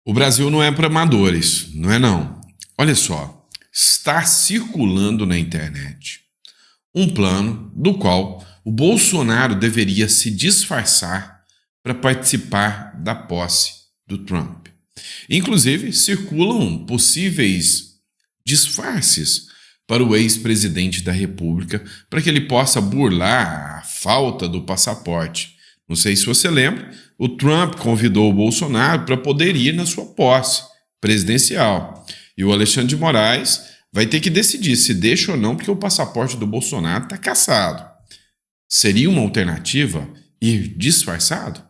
O Brasil não é para amadores, não é não. Olha só, está circulando na internet um plano do qual o Bolsonaro deveria se disfarçar para participar da posse do Trump. Inclusive, circulam possíveis disfarces para o ex-presidente da República para que ele possa burlar a falta do passaporte. Não sei se você lembra, o Trump convidou o Bolsonaro para poder ir na sua posse presidencial. E o Alexandre de Moraes vai ter que decidir se deixa ou não, porque o passaporte do Bolsonaro está cassado. Seria uma alternativa ir disfarçado?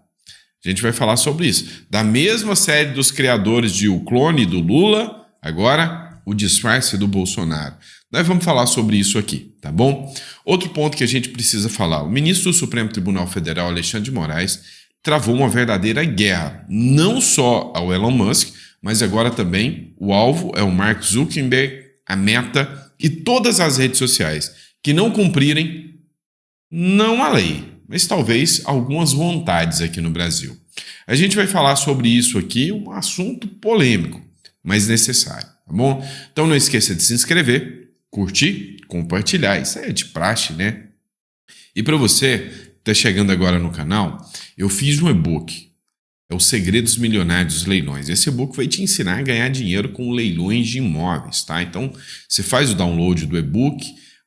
A gente vai falar sobre isso. Da mesma série dos criadores de O Clone do Lula, agora o disfarce do Bolsonaro. Nós vamos falar sobre isso aqui, tá bom? Outro ponto que a gente precisa falar. O ministro do Supremo Tribunal Federal, Alexandre de Moraes, travou uma verdadeira guerra, não só ao Elon Musk, mas agora também o alvo é o Mark Zuckerberg, a Meta e todas as redes sociais que não cumprirem, não a lei, mas talvez algumas vontades aqui no Brasil. A gente vai falar sobre isso aqui, um assunto polêmico, mas necessário, tá bom? Então não esqueça de se inscrever, curtir, compartilhar, isso é de praxe, né? E para você que está chegando agora no canal, eu fiz um e-book, é Os Segredos Milionários dos Leilões. Esse e-book vai te ensinar a ganhar dinheiro com leilões de imóveis, tá? Então, você faz o download do e-book,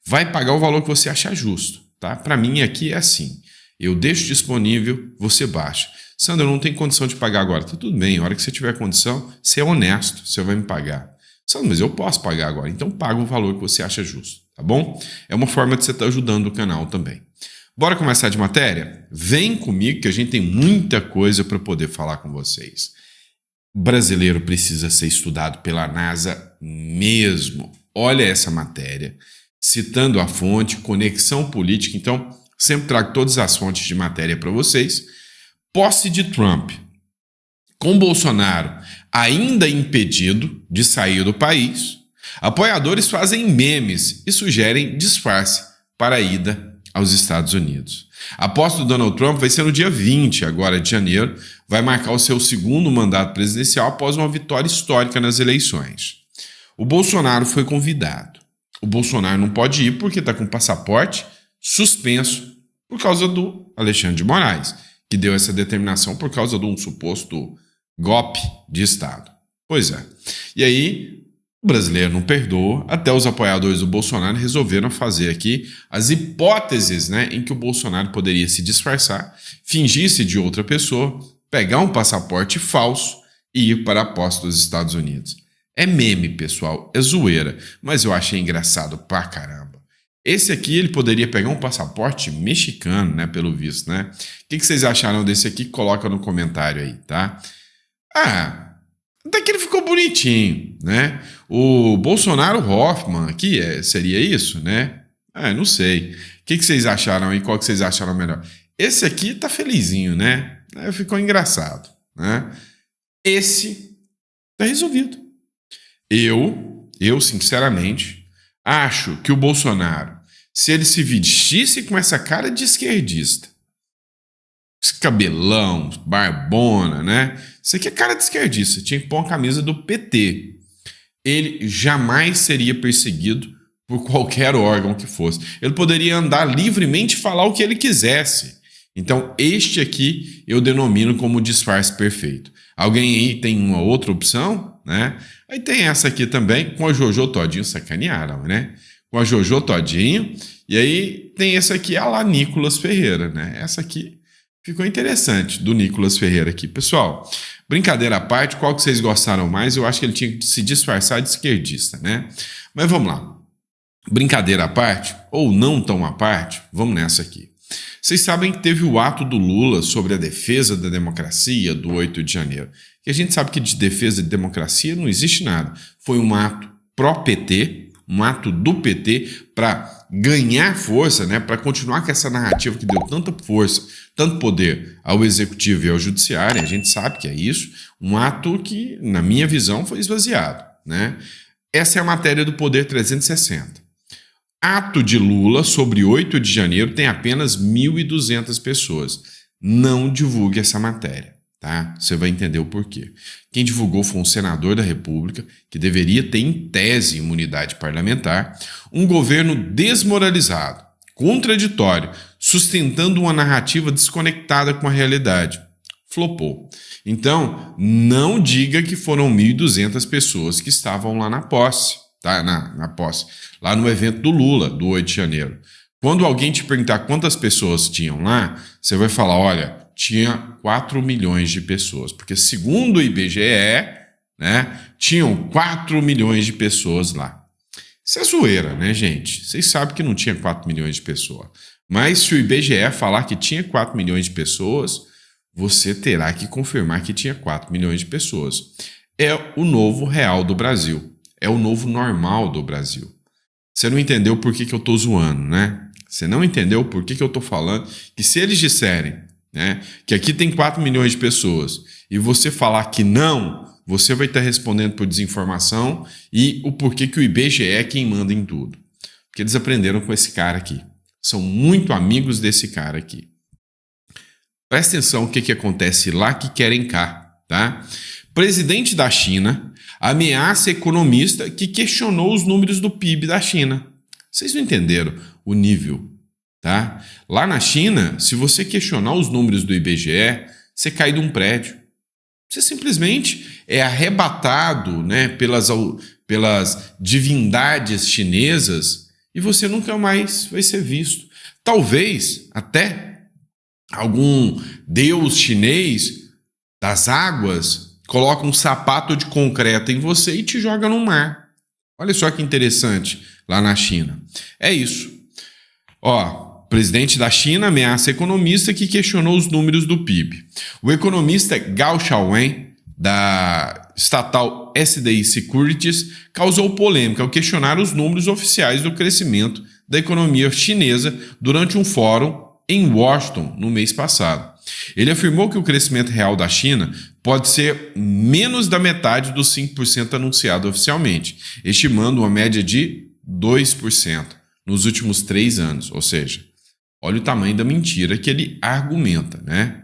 vai pagar o valor que você achar justo, tá? Para mim aqui é assim, eu deixo disponível, você baixa. Sandro, eu não tenho condição de pagar agora. Tá tudo bem, a hora que você tiver condição, você é honesto, você vai me pagar. Sandro, mas eu posso pagar agora, então paga o valor que você acha justo, tá bom? É uma forma de você estar ajudando o canal também. Bora começar de matéria? Vem comigo que a gente tem muita coisa para poder falar com vocês. O brasileiro precisa ser estudado pela NASA mesmo. Olha essa matéria, citando a fonte, Conexão Política. Então, sempre trago todas as fontes de matéria para vocês. Posse de Trump. Com Bolsonaro ainda impedido de sair do país, apoiadores fazem memes e sugerem disfarce para a ida aos Estados Unidos. A posse do Donald Trump vai ser no dia 20 agora de janeiro, vai marcar o seu segundo mandato presidencial após uma vitória histórica nas eleições. O Bolsonaro foi convidado. O Bolsonaro não pode ir porque está com o passaporte suspenso por causa do Alexandre de Moraes, que deu essa determinação por causa de um suposto golpe de Estado. Pois é. E aí, o brasileiro não perdoa, até os apoiadores do Bolsonaro resolveram fazer aqui as hipóteses, né, em que o Bolsonaro poderia se disfarçar, fingir-se de outra pessoa, pegar um passaporte falso e ir para a posse dos Estados Unidos. É meme, pessoal, é zoeira, mas eu achei engraçado pra caramba. Esse aqui, ele poderia pegar um passaporte mexicano, né, pelo visto, né? O que vocês acharam desse aqui? Coloca no comentário aí, tá? Até que ele ficou bonitinho, né? O Bolsonaro Hoffman aqui, seria isso, né? Não sei. O que vocês acharam aí? Qual que vocês acharam melhor? Esse aqui tá felizinho, né? Ficou engraçado, né? Esse tá resolvido. Eu, sinceramente, acho que o Bolsonaro, se ele se vestisse com essa cara de esquerdista, esse cabelão, barbona, né? Isso aqui é cara de esquerdista, tinha que pôr uma camisa do PT. Ele jamais seria perseguido por qualquer órgão que fosse. Ele poderia andar livremente e falar o que ele quisesse. Então, este aqui eu denomino como disfarce perfeito. Alguém aí tem uma outra opção, né? Aí tem essa aqui também, com a Jojo Todinho, sacanearam, né? Com a Jojo Todinho. E aí tem essa aqui, a lá Nicolas Ferreira, né? Essa aqui ficou interessante, do Nicolas Ferreira aqui. Pessoal, brincadeira à parte, qual que vocês gostaram mais? Eu acho que ele tinha que se disfarçar de esquerdista, né? Mas vamos lá. Brincadeira à parte, ou não tão à parte, vamos nessa aqui. Vocês sabem que teve o ato do Lula sobre a defesa da democracia do 8 de janeiro. E a gente sabe que de defesa de democracia não existe nada. Foi um ato pró-PT, um ato do PT para ganhar força, né, para continuar com essa narrativa que deu tanta força, tanto poder ao executivo e ao judiciário. A gente sabe que é isso, um ato que, na minha visão, foi esvaziado, né? Essa é a matéria do Poder 360. Ato de Lula sobre 8 de janeiro tem apenas 1.200 pessoas. Não divulgue essa matéria, tá? Você vai entender o porquê. Quem divulgou foi um senador da República, que deveria ter, em tese, imunidade parlamentar, um governo desmoralizado, contraditório, sustentando uma narrativa desconectada com a realidade. Flopou. Então, não diga que foram 1.200 pessoas que estavam lá na posse, tá? Na posse, lá no evento do Lula, do 8 de janeiro. Quando alguém te perguntar quantas pessoas tinham lá, você vai falar, olha, tinha 4 milhões de pessoas, porque segundo o IBGE, né, tinham 4 milhões de pessoas lá. Isso é zoeira, né, gente? Vocês sabem que não tinha 4 milhões de pessoas. Mas se o IBGE falar que tinha 4 milhões de pessoas, você terá que confirmar que tinha 4 milhões de pessoas. É o novo real do Brasil. É o novo normal do Brasil. Você não entendeu por que eu estou zoando, né? Você não entendeu por que eu estou falando que se eles disserem, né, que aqui tem 4 milhões de pessoas e você falar que não, você vai estar respondendo por desinformação e o porquê que o IBGE é quem manda em tudo. Porque eles aprenderam com esse cara aqui. São muito amigos desse cara aqui. Presta atenção o que acontece lá que querem cá, tá? Presidente da China ameaça economista que questionou os números do PIB da China. Vocês não entenderam o nível, tá? Lá na China, se você questionar os números do IBGE, você cai de um prédio. Você simplesmente é arrebatado, né, pelas divindades chinesas e você nunca mais vai ser visto. Talvez até algum deus chinês das águas coloca um sapato de concreto em você e te joga no mar. Olha só que interessante lá na China. É isso. Ó, presidente da China ameaça economista que questionou os números do PIB. O economista Gao Xiaowen, da estatal SDI Securities, causou polêmica ao questionar os números oficiais do crescimento da economia chinesa durante um fórum em Washington no mês passado. Ele afirmou que o crescimento real da China pode ser menos da metade dos 5% anunciado oficialmente, estimando uma média de 2% nos últimos 3 anos. Ou seja, olha o tamanho da mentira que ele argumenta, né?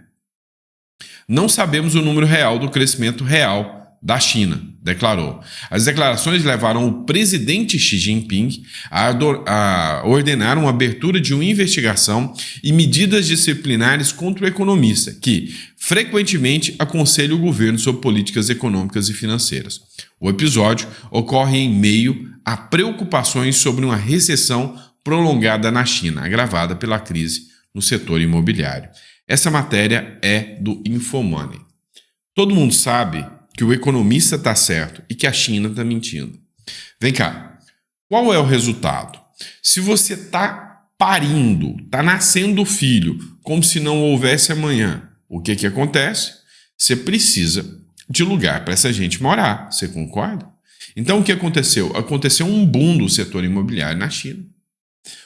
Não sabemos o número real do crescimento real da China, declarou. As declarações levaram o presidente Xi Jinping a ordenar uma abertura de uma investigação e medidas disciplinares contra o economista, que frequentemente aconselha o governo sobre políticas econômicas e financeiras. O episódio ocorre em meio a preocupações sobre uma recessão prolongada na China, agravada pela crise no setor imobiliário. Essa matéria é do Infomoney. Todo mundo sabe que o economista está certo e que a China está mentindo. Vem cá, qual é o resultado? Se você está parindo, está nascendo filho, como se não houvesse amanhã, o que acontece? Você precisa de lugar para essa gente morar, você concorda? Então o que aconteceu? Aconteceu um boom do setor imobiliário na China.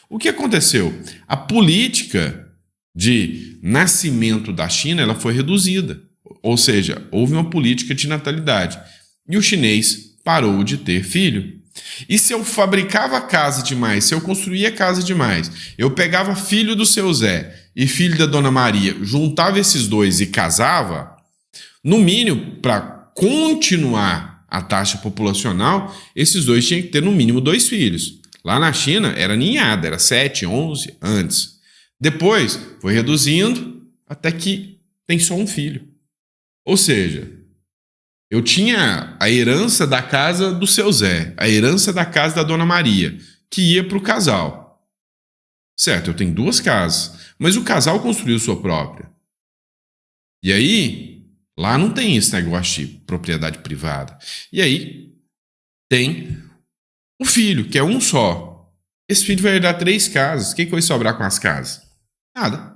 O que aconteceu? A política de nascimento da China ela foi reduzida. Ou seja, houve uma política de natalidade. E o chinês parou de ter filho. E se eu fabricava casa demais, se eu construía casa demais, eu pegava filho do seu Zé e filho da Dona Maria, juntava esses dois e casava, no mínimo, para continuar a taxa populacional, esses dois tinham que ter no mínimo 2 filhos. Lá na China era ninhada, era 7, 11 antes. Depois foi reduzindo até que tem só um filho. Ou seja, eu tinha a herança da casa do seu Zé, a herança da casa da Dona Maria, que ia para o casal. Certo, eu tenho 2 casas, mas o casal construiu sua própria. E aí, lá não tem esse negócio de propriedade privada. E aí, tem o filho, que é um só. Esse filho vai herdar 3 casas. O que vai sobrar com as casas? Nada.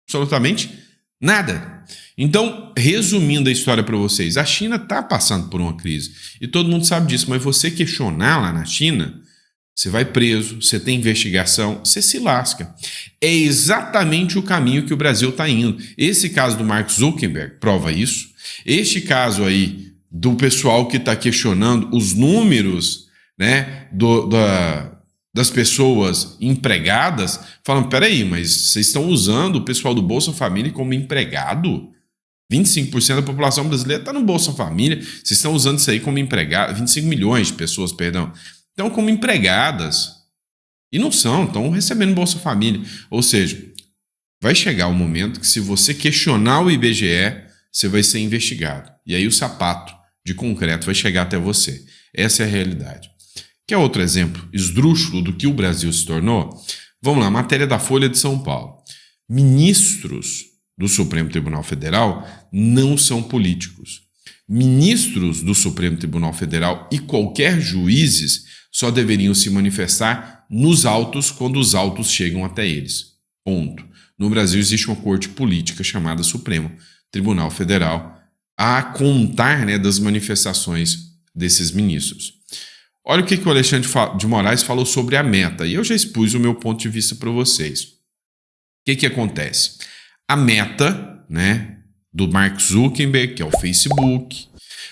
Absolutamente nada. Então, resumindo a história para vocês, a China está passando por uma crise. E todo mundo sabe disso, mas você questionar lá na China, você vai preso, você tem investigação, você se lasca. É exatamente o caminho que o Brasil está indo. Esse caso do Mark Zuckerberg prova isso. Este caso aí do pessoal que está questionando os números, né, das pessoas empregadas, falando, peraí, mas vocês estão usando o pessoal do Bolsa Família como empregado? 25% da população brasileira está no Bolsa Família. Vocês estão usando isso aí como empregado, 25 milhões de pessoas, perdão, estão como empregadas. E não são, estão recebendo Bolsa Família. Ou seja, vai chegar o momento que, se você questionar o IBGE, você vai ser investigado. E aí o sapato de concreto vai chegar até você. Essa é a realidade. Quer outro exemplo esdrúxulo do que o Brasil se tornou? Vamos lá, matéria da Folha de São Paulo. Ministros do Supremo Tribunal Federal não são políticos. Ministros do Supremo Tribunal Federal e qualquer juízes só deveriam se manifestar nos autos quando os autos chegam até eles. Ponto. No Brasil existe uma corte política chamada Supremo Tribunal Federal a contar, das manifestações desses ministros. Olha o que o Alexandre de Moraes falou sobre a Meta, e eu já expus o meu ponto de vista para vocês. O que acontece? A Meta, do Mark Zuckerberg, que é o Facebook,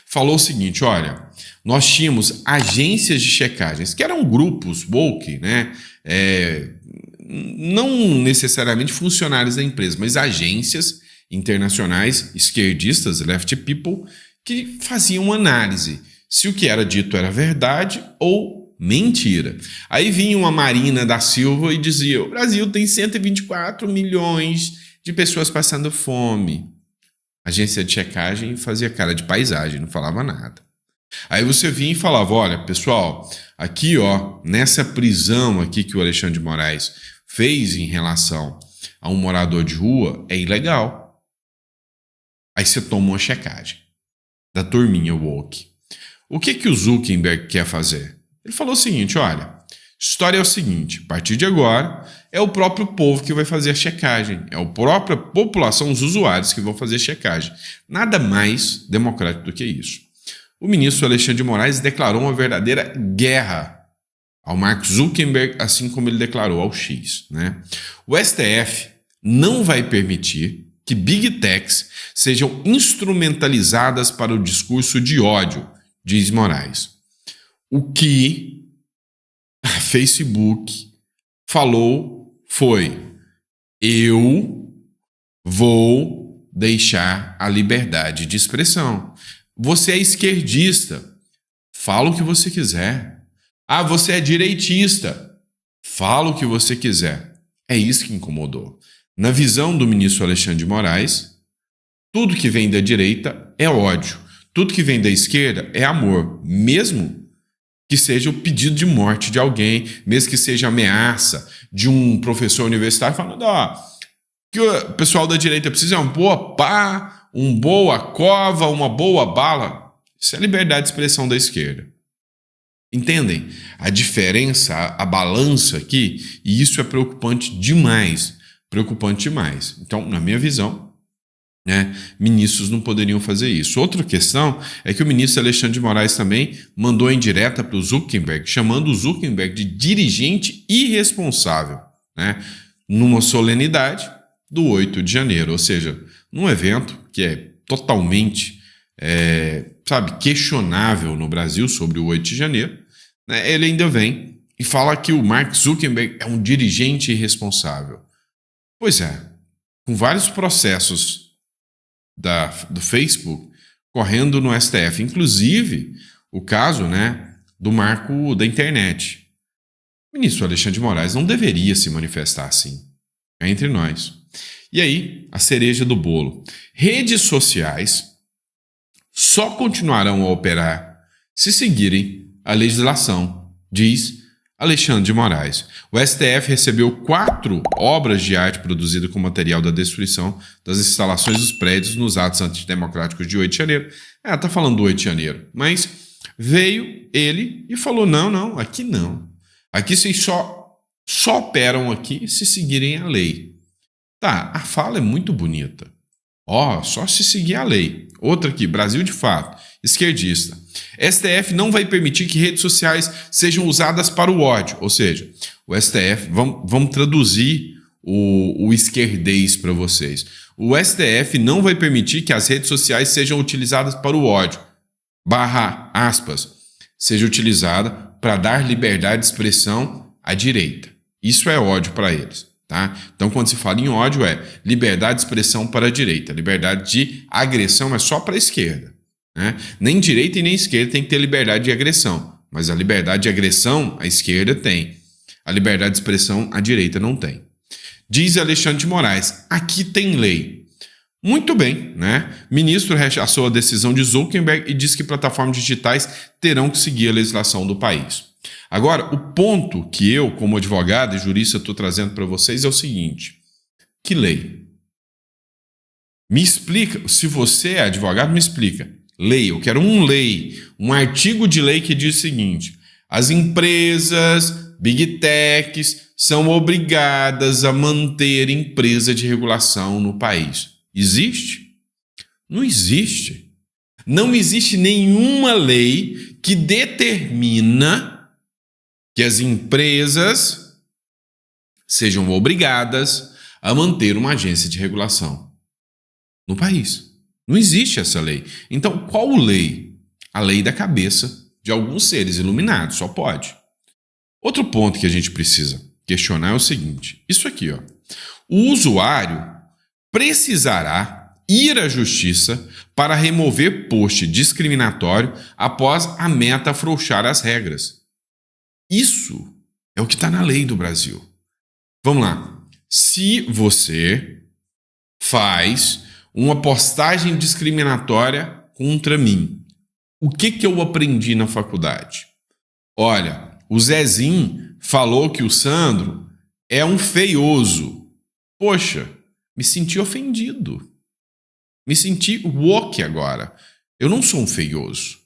falou o seguinte: olha, nós tínhamos agências de checagens, que eram grupos woke, não necessariamente funcionários da empresa, mas agências internacionais, esquerdistas, left people, que faziam uma análise se o que era dito era verdade ou mentira. Aí vinha uma Marina da Silva e dizia: o Brasil tem 124 milhões de pessoas passando fome. A agência de checagem fazia cara de paisagem, não falava nada. Aí você vinha e falava: olha, pessoal, aqui, nessa prisão aqui que o Alexandre de Moraes fez em relação a um morador de rua, é ilegal. Aí você toma uma checagem da turminha woke. O que o Zuckerberg quer fazer? Ele falou o seguinte: olha, a história é o seguinte, a partir de agora é o próprio povo que vai fazer a checagem, é a própria população, os usuários que vão fazer a checagem. Nada mais democrático do que isso. O ministro Alexandre de Moraes declarou uma verdadeira guerra ao Mark Zuckerberg, assim como ele declarou ao X. O STF não vai permitir que Big Techs sejam instrumentalizadas para o discurso de ódio, diz Moraes. O que a Facebook falou foi: eu vou deixar a liberdade de expressão. Você é esquerdista, fala o que você quiser. Ah, você é direitista, fala o que você quiser. É isso que incomodou. Na visão do ministro Alexandre de Moraes, tudo que vem da direita é ódio. Tudo que vem da esquerda é amor, mesmo que seja o pedido de morte de alguém, mesmo que seja ameaça de um professor universitário falando: que o pessoal da direita precisa de uma boa pá, uma boa cova, uma boa bala. Isso é liberdade de expressão da esquerda. Entendem a diferença, a balança aqui? E isso é preocupante demais. Preocupante demais. Então, na minha visão, ministros não poderiam fazer isso. Outra questão é que o ministro Alexandre de Moraes também mandou em direta para o Zuckerberg, chamando o Zuckerberg de dirigente irresponsável, numa solenidade do 8 de janeiro, ou seja, num evento que é totalmente questionável no Brasil sobre o 8 de janeiro, ele ainda vem e fala que o Mark Zuckerberg é um dirigente irresponsável. Pois é, com vários processos do Facebook correndo no STF, inclusive o caso do marco da internet. O ministro Alexandre de Moraes não deveria se manifestar assim, entre nós. E aí, a cereja do bolo. Redes sociais só continuarão a operar se seguirem a legislação, diz Alexandre de Moraes. O STF recebeu 4 obras de arte produzidas com material da destruição das instalações dos prédios nos atos antidemocráticos de 8 de janeiro. Tá falando do 8 de janeiro, mas veio ele e falou: não, aqui não. Aqui vocês só operam aqui se seguirem a lei. Tá, a fala é muito bonita. Só se seguir a lei. Outra aqui, Brasil de Fato, esquerdista. STF não vai permitir que redes sociais sejam usadas para o ódio. Ou seja, o STF, vamos traduzir o esquerdês para vocês. O STF não vai permitir que as redes sociais sejam utilizadas para o ódio. /aspas, seja utilizada para dar liberdade de expressão à direita. Isso é ódio para eles. Tá? Então, quando se fala em ódio, é liberdade de expressão para a direita, liberdade de agressão é só para a esquerda. Né? Nem direita e nem esquerda tem que ter liberdade de agressão, mas a liberdade de agressão a esquerda tem, a liberdade de expressão a direita não tem. Diz Alexandre de Moraes, aqui tem lei. Muito bem, né? Ministro rechaçou a decisão de Zuckerberg e diz que plataformas digitais terão que seguir a legislação do país. Agora, o ponto que eu, como advogado e jurista, estou trazendo para vocês é o seguinte. Que lei? Me explica, se você é advogado, me explica. Lei, eu quero um artigo de lei que diz o seguinte. As empresas, Big Techs, são obrigadas a manter empresa de regulação no país. Existe? Não existe. Não existe nenhuma lei que determina que as empresas sejam obrigadas a manter uma agência de regulação no país. Não existe essa lei. Então, qual lei? A lei da cabeça de alguns seres iluminados, só pode. Outro ponto que a gente precisa questionar é o seguinte. Isso aqui, ó. O usuário precisará ir à justiça para remover post discriminatório após a Meta afrouxar as regras. Isso é o que está na lei do Brasil. Vamos lá. Se você faz uma postagem discriminatória contra mim, o que eu aprendi na faculdade? Olha, o Zezinho falou que o Sandro é um feioso. Poxa, me senti ofendido. Me senti woke agora. Eu não sou um feioso.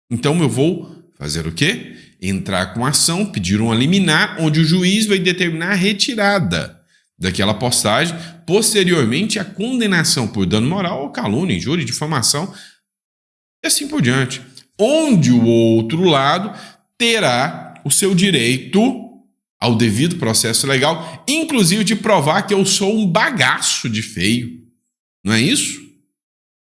Então eu vou fazer o quê? Entrar com ação, pedir uma liminar, onde o juiz vai determinar a retirada daquela postagem, posteriormente a condenação por dano moral ou calúnia, injúria, difamação, e assim por diante. Onde o outro lado terá o seu direito ao devido processo legal, inclusive de provar que eu sou um bagaço de feio. Não é isso?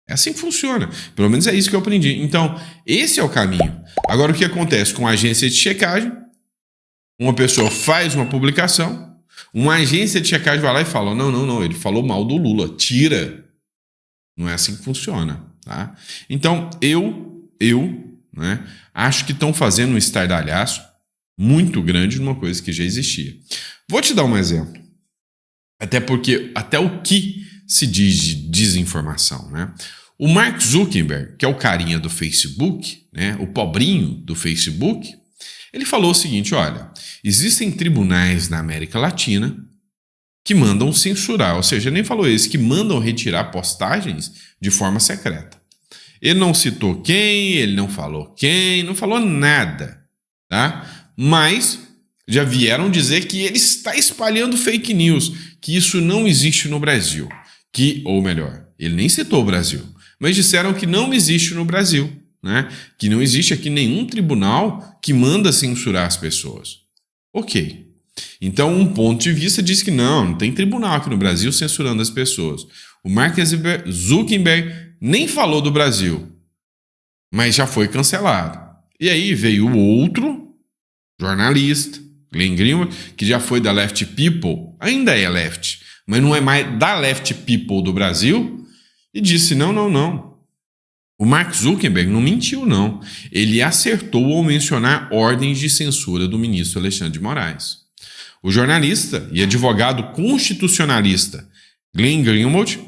É assim que funciona. Pelo menos é isso que eu aprendi. Então, esse é o caminho. Agora, o que acontece com a agência de checagem? Uma pessoa faz uma publicação, uma agência de checagem vai lá e fala, não, ele falou mal do Lula, tira. Não é assim que funciona. Tá? Então, né, acho que estão fazendo um estardalhaço muito grande numa coisa que já existia. Vou te dar um exemplo. Até o que se diz de desinformação, né? O Mark Zuckerberg, que é o carinha do Facebook, né, o pobrinho do Facebook, ele falou o seguinte, olha, existem tribunais na América Latina que mandam censurar, ou seja, nem falou esse, que mandam retirar postagens de forma secreta. Ele não citou quem, ele não falou quem, não falou nada, tá? Mas já vieram dizer que ele está espalhando fake news, que isso não existe no Brasil. Ou melhor, ele nem citou o Brasil, mas disseram que não existe no Brasil, né? Que não existe aqui nenhum tribunal que manda censurar as pessoas. Ok. Então, um ponto de vista diz que não tem tribunal aqui no Brasil censurando as pessoas. O Mark Zuckerberg nem falou do Brasil, mas já foi cancelado. E aí veio o outro jornalista, Glenn Greenwald, que já foi da Left People, ainda é Left, mas não é mais da Left People do Brasil, e disse, não. O Mark Zuckerberg não mentiu, não. Ele acertou ao mencionar ordens de censura do ministro Alexandre de Moraes. O jornalista e advogado constitucionalista Glenn Greenwald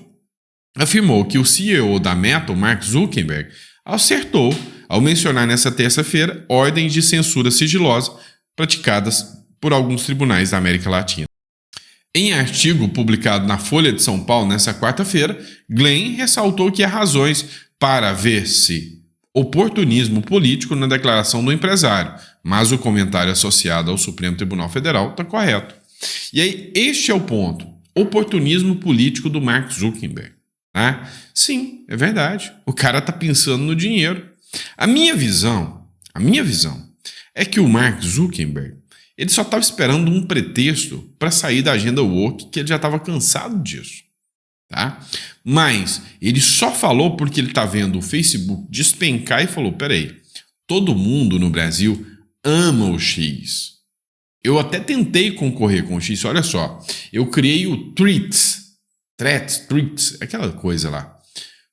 afirmou que o CEO da Meta, o Mark Zuckerberg, acertou ao mencionar nessa terça-feira ordens de censura sigilosa praticadas por alguns tribunais da América Latina. Em artigo publicado na Folha de São Paulo nesta quarta-feira, Glenn ressaltou que há razões para ver-se oportunismo político na declaração do empresário, mas o comentário associado ao Supremo Tribunal Federal está correto. E aí, este é o ponto. Oportunismo político do Mark Zuckerberg. Né? Sim, é verdade. O cara está pensando no dinheiro. A minha visão é que o Mark Zuckerberg ele só estava esperando um pretexto para sair da agenda woke, que ele já estava cansado disso. Tá? Mas ele só falou porque ele está vendo o Facebook despencar e falou, peraí, todo mundo no Brasil ama o X. Eu até tentei concorrer com o X, olha só. Eu criei o Tweets, aquela coisa lá,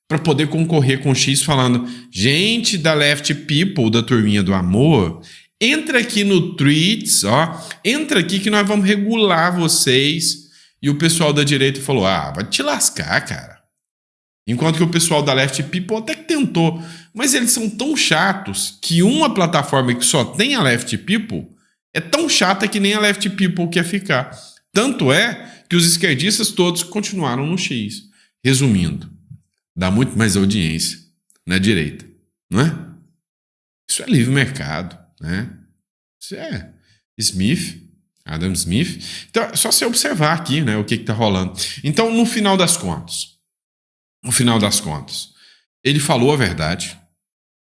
para poder concorrer com o X falando: gente da Left People, da turminha do amor, entra aqui no Tweets, ó, entra aqui que nós vamos regular vocês. E o pessoal da direita falou: ah, vai te lascar, cara. Enquanto que o pessoal da Left People até que tentou, mas eles são tão chatos que uma plataforma que só tem a Left People é tão chata que nem a Left People quer ficar. Tanto é que os esquerdistas todos continuaram no X. Resumindo, dá muito mais audiência na direita, não é? Isso é livre mercado, né? Isso é Adam Smith. Então, é só você observar aqui, né, o que está rolando. Então, no final das contas, ele falou a verdade.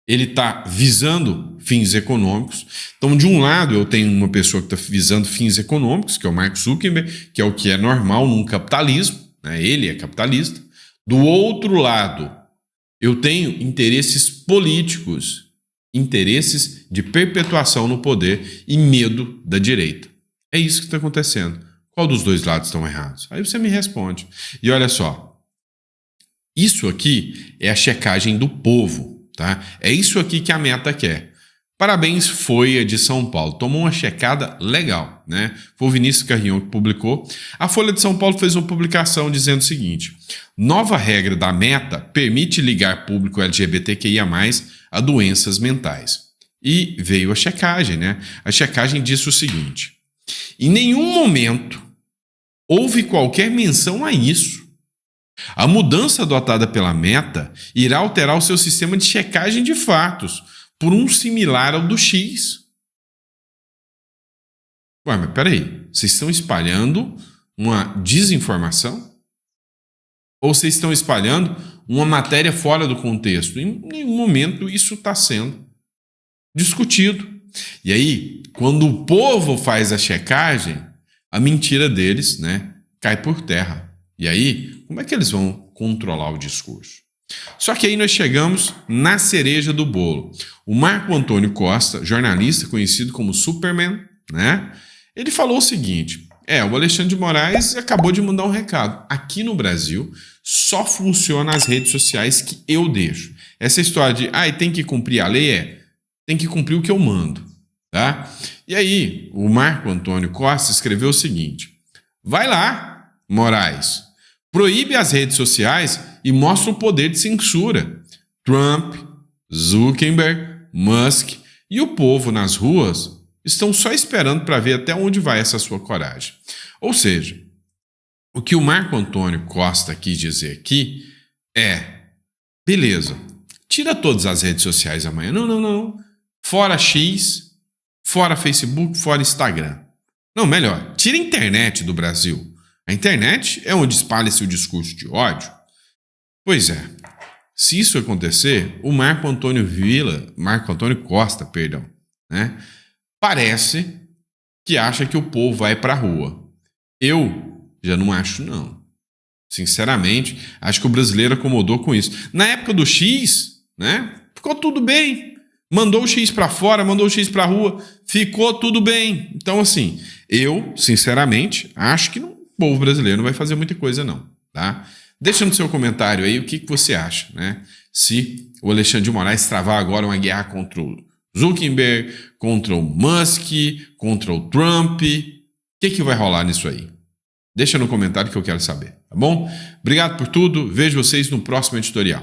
Ele está visando fins econômicos. Então, de um lado, eu tenho uma pessoa que está visando fins econômicos, que é o Mark Zuckerberg, que é o que é normal num capitalismo, né? Ele é capitalista. Do outro lado, eu tenho interesses políticos, interesses de perpetuação no poder e medo da direita. É isso que está acontecendo. Qual dos dois lados estão errados? Aí você me responde. E olha só, isso aqui é a checagem do povo. Tá? É isso aqui que a Meta quer. Parabéns, Folha de São Paulo. Tomou uma checada legal, né? Foi o Vinícius Carrion que publicou. A Folha de São Paulo fez uma publicação dizendo o seguinte: nova regra da Meta permite ligar público LGBTQIA+, a doenças mentais. E veio a checagem, né? A checagem disse o seguinte: em nenhum momento houve qualquer menção a isso. A mudança adotada pela Meta irá alterar o seu sistema de checagem de fatos por um similar ao do X. Ué, mas peraí, vocês estão espalhando uma desinformação? Ou vocês estão espalhando uma matéria fora do contexto? Em nenhum momento isso está sendo discutido. E aí, quando o povo faz a checagem, a mentira deles, né, cai por terra. E aí, como é que eles vão controlar o discurso? Só que aí nós chegamos na cereja do bolo. O Marco Antônio Costa, jornalista conhecido como Superman, né? Ele falou o seguinte: o Alexandre de Moraes acabou de mandar um recado. Aqui no Brasil, só funciona as redes sociais que eu deixo. Essa história de, tem que cumprir a lei, tem que cumprir o que eu mando, tá? E aí, o Marco Antônio Costa escreveu o seguinte: vai lá, Moraes, proíbe as redes sociais e mostra o poder de censura. Trump, Zuckerberg, Musk e o povo nas ruas estão só esperando para ver até onde vai essa sua coragem. Ou seja, o que o Marco Antônio Costa quis dizer aqui é: beleza, tira todas as redes sociais amanhã. Não. Fora X, fora Facebook, fora Instagram. Não, melhor, tira a internet do Brasil. A internet é onde espalha-se o discurso de ódio. Pois é, se isso acontecer, o Marco Antônio Costa, né, parece que acha que o povo vai para a rua. Eu já não acho, não. Sinceramente, acho que o brasileiro acomodou com isso. Na época do X, né, ficou tudo bem. Mandou o X para fora, mandou o X para a rua, ficou tudo bem. Então, assim, eu, sinceramente, acho que o povo brasileiro não vai fazer muita coisa, não, tá? Deixa no seu comentário aí o que você acha, né? Se o Alexandre de Moraes travar agora uma guerra contra o Zuckerberg, contra o Musk, contra o Trump, o que vai rolar nisso aí? Deixa no comentário que eu quero saber, tá bom? Obrigado por tudo, vejo vocês no próximo editorial.